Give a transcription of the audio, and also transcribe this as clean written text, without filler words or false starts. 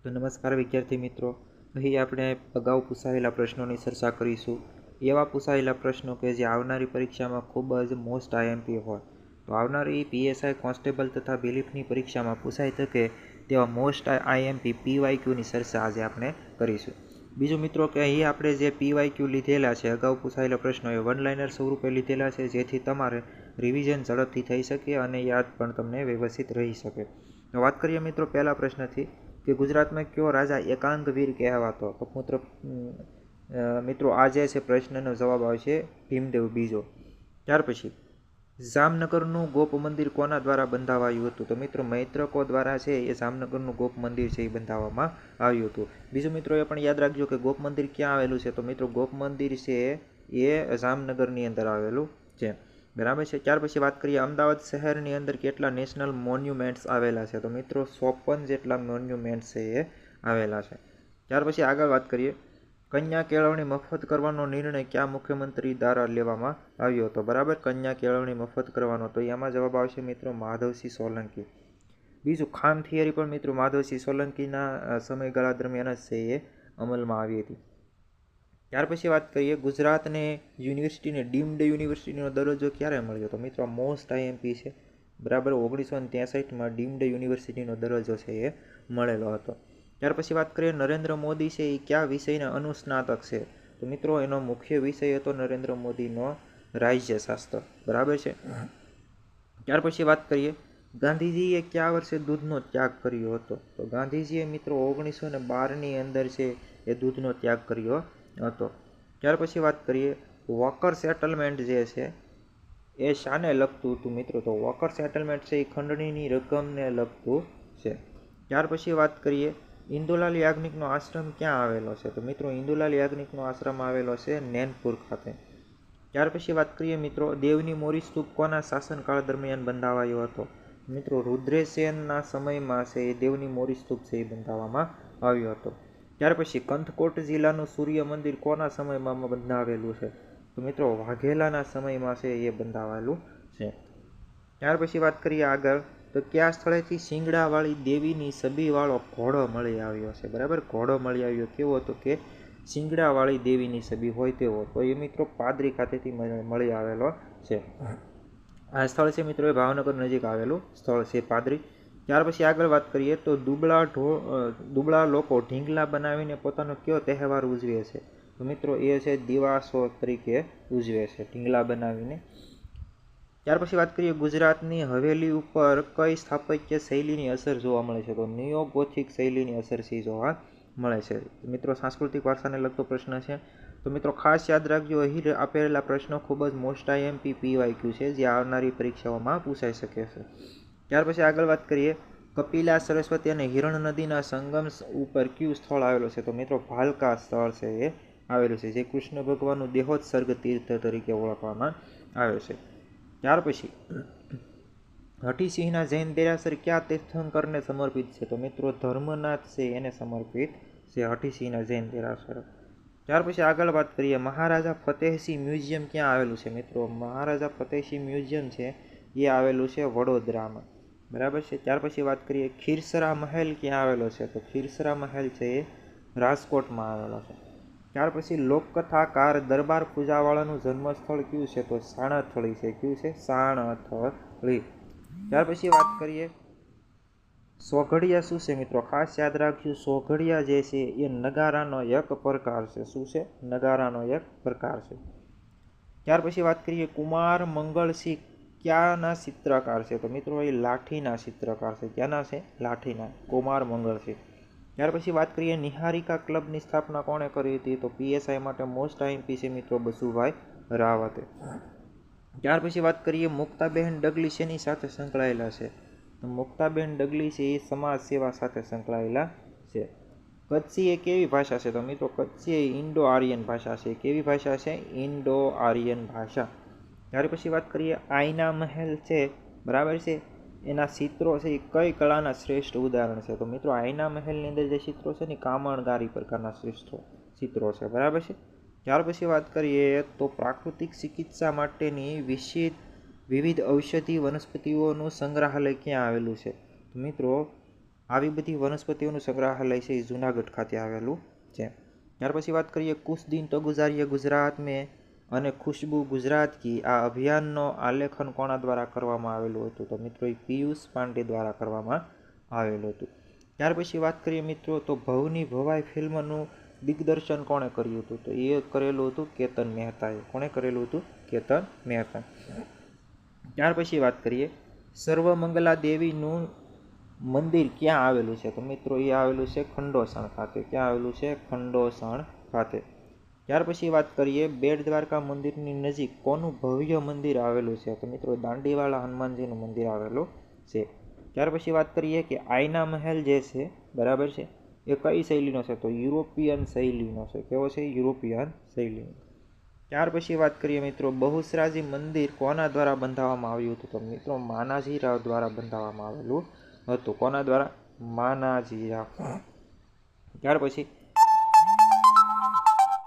તો નમસ્કાર વિદ્યાર્થી મિત્રો, અહીં આપણે અગાઉ પૂછાયેલા પ્રશ્નોની ચર્ચા કરીશું. એવા પૂછાયેલા પ્રશ્નો કે જે આવનારી પરીક્ષામાં ખૂબ જ મોસ્ટ આઈએમપી હોય. તો આવનારી પીએસઆઈ કોન્સ્ટેબલ તથા બિલીફની પરીક્ષામાં પૂછાઈ શકે તેવા મોસ્ટ આઈએમપી પીવાયક્યુની ચર્ચા આજે આપણે કરીશું. બીજું મિત્રો કે અહીં આપણે જે પીવાયક્યુ લીધેલા છે, અગાઉ પૂછાયેલા પ્રશ્નો એ વન લાઇનર સ્વરૂપે લીધેલા છે, જેથી તમારે રિવિઝન ઝડપથી થઈ શકે અને યાદ પણ તમને વ્યવસ્થિત રહી શકે. તો વાત કરીએ મિત્રો પહેલા પ્રશ્નથી કે ગુજરાતમાં કયો રાજા એકાંગ વીર કહેવાતો? તો મિત્રો આ જે છે પ્રશ્નનો જવાબ આવશે ભીમદેવ બીજો. ત્યાર પછી જામનગરનું ગોપ મંદિર કોના દ્વારા બંધાવાયું હતું? તો મિત્રો મૈત્રકો દ્વારા છે એ જામનગરનું ગોપ મંદિર છે એ બંધાવવામાં આવ્યું હતું. બીજું મિત્રો એ પણ યાદ રાખજો કે ગોપ મંદિર ક્યાં આવેલું છે? તો મિત્રો ગોપ મંદિર છે એ જામનગરની અંદર આવેલું છે, બરાબર છે. ત્યાર પછી વાત કરીએ અમદાવાદ શહેરની અંદર કેટલા નેશનલ મોન્યુમેન્ટ્સ આવેલા છે? તો મિત્રો 54 જેટલા મોન્યુમેન્ટ્સ છે એ આવેલા છે. ત્યાર પછી આગળ વાત કરીએ કન્યા કેળવણી મફત કરવાનો નિર્ણય કયા મુખ્યમંત્રી દ્વારા લેવામાં આવ્યો હતો? બરાબર, કન્યા કેળવણી મફત કરવાનો, તો એમાં જવાબ આવશે મિત્રો માધવસિંહ સોલંકી. બીજું ખાન થિયરી પણ મિત્રો માધવસિંહ સોલંકીના સમયગાળા દરમિયાન જ છે એ અમલમાં આવી હતી. ત્યાર પછી વાત કરીએ ગુજરાતને યુનિવર્સિટીને ડીમ્ડ યુનિવર્સિટીનો દરજ્જો ક્યારે મળ્યો? તો મિત્રો મોસ્ટ આઈએમપી છે, બરાબર. 1963માં ડીમ્ડ યુનિવર્સિટીનો દરજ્જો છે એ મળેલો હતો. ત્યાર પછી વાત કરીએ નરેન્દ્ર મોદી છે એ કયા વિષયના અનુસ્નાતક છે? તો મિત્રો એનો મુખ્ય વિષય હતો નરેન્દ્ર મોદીનો રાજ્યશાસ્ત્ર, બરાબર છે. ત્યાર પછી વાત કરીએ ગાંધીજીએ કયા વર્ષે દૂધનો ત્યાગ કર્યો હતો? તો ગાંધીજીએ મિત્રો 1912ની અંદર છે એ દૂધનો ત્યાગ કર્યો હતો. ત્યાર પછી વાત કરીએ વોકર સેટલમેન્ટ જે છે એ શાને લગતું હતું મિત્રો? તો વોકર સેટલમેન્ટ છે એ ખંડણીની રકમને લગતું છે. ત્યાર પછી વાત કરીએ ઇન્દુલાલ યાજ્ઞિકનો આશ્રમ ક્યાં આવેલો છે? તો મિત્રો ઇન્દુલાલ યાજ્ઞિકનો આશ્રમ આવેલો છે નૈનપુર ખાતે. ત્યાર પછી વાત કરીએ મિત્રો દેવની મોરી સ્તૂપ કોના શાસનકાળ દરમિયાન બંધાવાયો હતો? મિત્રો રુદ્રેસેનના સમયમાં છે એ દેવની મોરી સ્તૂપ છે એ બંધાવવામાં આવ્યો હતો. ત્યાર પછી કંથકોટ જિલ્લાનું સૂર્ય મંદિર કોના સમયમાં બંધાવેલું છે? તો મિત્રો વાઘેલાના સમયમાં છે એ બંધાવેલું છે. ત્યાર પછી વાત કરીએ આગળ તો કયા સ્થળેથી શિંગડાવાળી દેવીની છબીવાળો ઘોડો મળી આવ્યો છે? બરાબર, ઘોડો મળી આવ્યો કેવો? તો કે શિંગડાવાળી દેવીની છબી હોય તેવો. તો એ મિત્રો પાદરી ખાતેથી મળી આવેલો છે. આ સ્થળ છે મિત્રો એ ભાવનગર નજીક આવેલું સ્થળ છે પાદરી. ત્યાર પછી આગળ વાત કરીએ તો દુબળા લોકો ઢીંગલા બનાવીને પોતાનો કયો તહેવાર ઉજવે છે? તો મિત્રો એ છે દિવાસો તરીકે ઉજવે છે ઢીંગલા બનાવીને. ત્યાર પછી વાત કરીએ ગુજરાતની હવેલી ઉપર કઈ સ્થાપત્ય શૈલીની અસર જોવા મળે છે? તો નિયો ગોથિક શૈલીની અસર છે જોવા મળે છે. મિત્રો સાંસ્કૃતિક વારસાને લગતો પ્રશ્ન છે, તો મિત્રો ખાસ યાદ રાખજો અહીં આપેલા પ્રશ્નો ખૂબ જ મોસ્ટ આઈએમપી પીવાયક્યુ છે જે આવનારી પરીક્ષાઓમાં પૂછાઈ શકે છે. ત્યાર પછી આગળ વાત કરીએ કપિલા સરસ્વતી અને હિરણ નદીના સંગમ ઉપર કયું સ્થળ આવેલું છે? તો મિત્રો ભાલકા સ્થળ છે એ આવેલું છે, જે કૃષ્ણ ભગવાનનું દેહોત્સર્ગ તીર્થ તરીકે ઓળખવામાં આવે છે. ત્યાર પછી હઠીસિંહના જૈન દેરાસર કયા તીર્થંકરને સમર્પિત છે? તો મિત્રો ધર્મનાથ છે એને સમર્પિત છે હઠીસિંહના જૈન દેરાસર. ત્યાર પછી આગળ વાત કરીએ મહારાજા ફતેહસિંહ મ્યુઝિયમ ક્યાં આવેલું છે? મિત્રો મહારાજા ફતેહસિંહ મ્યુઝિયમ છે એ આવેલું છે વડોદરામાં, બરાબર છે. ત્યાર પછી વાત કરીએ ખીરસરા મહેલ ક્યાં આવેલો છે? તો ખીરસરા મહેલ છે એ રાજકોટમાં આવેલો છે. ત્યાર પછી લોકકથાકાર દરબાર પૂજાવાળાનું જન્મસ્થળ કયું છે? તો સાણથળી છે. કયું છે? સાણથળી. ત્યાર પછી વાત કરીએ સોઘડિયા શું છે મિત્રો? ખાસ યાદ રાખજો સોઘડિયા જે છે એ નગારાનો એક પ્રકાર છે. શું છે? નગારાનો એક પ્રકાર છે. ત્યાર પછી વાત કરીએ કુમાર મંગળસિંહ ક્યાંના ચિત્રકાર છે? તો મિત્રો એ લાઠીના ચિત્રકાર છે. ક્યાંના છે? લાઠીના, કુમાર મંગળસિંહ. ત્યાર પછી વાત કરીએ નિહારિકા ક્લબની સ્થાપના કોણે કરી હતી? તો પીએસઆઈ માટે મોસ્ટ આઈએમપી છે મિત્રો બસુભાઈ રાવતે. ત્યાર પછી વાત કરીએ મુક્તાબેન ડગલી શેની સાથે સંકળાયેલા છે? તો મુક્તાબેન ડગલી છે એ સમાજ સેવા સાથે સંકળાયેલા છે. કચ્છી એ કેવી ભાષા છે? તો મિત્રો કચ્છી એ ઇન્ડો આર્યન ભાષા છે. કેવી ભાષા છે? ઇન્ડો આર્યન ભાષા. ત્યાર પછી વાત કરીએ આઈના મહેલ છે, બરાબર છે, એના ચિત્રો છે એ કઈ કળાના શ્રેષ્ઠ ઉદાહરણ છે? તો મિત્રો આઈના મહેલની અંદર જે ચિત્રો છે ને કામણગારી પ્રકારના શ્રેષ્ઠ ચિત્રો છે, બરાબર છે. ત્યાર પછી વાત કરીએ તો પ્રાકૃતિક ચિકિત્સા માટેની વિવિધ ઔષધિ વનસ્પતિઓનું સંગ્રહાલય ક્યાં આવેલું છે? તો મિત્રો આવી બધી વનસ્પતિઓનું સંગ્રહાલય છે એ જૂનાગઢ ખાતે આવેલું છે. ત્યાર પછી વાત કરીએ કુછ દિન તો ગુજારીએ ગુજરાત મેં અને ખુશ્બુ ગુજરાત કી. આ અભિયાનનો આલેખન કોના દ્વારા કરવામાં આવેલું હતું? તો મિત્રો એ પિયુષ પાંડે દ્વારા કરવામાં આવેલું હતું. ત્યાર પછી વાત કરીએ મિત્રો તો ભવની ભવાઈ ફિલ્મનું દિગ્દર્શન કોણે કર્યું હતું? તો એ કરેલું હતું કેતન મહેતાએ. કોણે કરેલું હતું? કેતન મહેતા. ત્યાર પછી વાત કરીએ સર્વમંગલા દેવીનું મંદિર ક્યાં આવેલું છે? તો મિત્રો એ આવેલું છે ખંડોસણ ખાતે. ક્યાં આવેલું છે? ખંડોસણ ખાતે. ત્યાર પછી વાત કરીએ બેટ દ્વારકા મંદિરની નજીક કોનું ભવ્ય મંદિર આવેલું છે? તો મિત્રો દાંડીવાળા હનુમાનજીનું મંદિર આવેલું છે. ત્યાર પછી વાત કરીએ કે આઈના મહેલ જે છે બરાબર છે એ કઈ શૈલીનો છે? તો યુરોપિયન શૈલીનો છે. કેવો છે? યુરોપિયન શૈલીનો. ત્યાર પછી વાત કરીએ મિત્રો બહુચરાજી મંદિર કોના દ્વારા બંધાવવામાં આવ્યું હતું? તો મિત્રો માનાજી રાવ દ્વારા બંધાવવામાં આવેલું હતું. કોના દ્વારા? માનાજી રાવ. ત્યાર પછી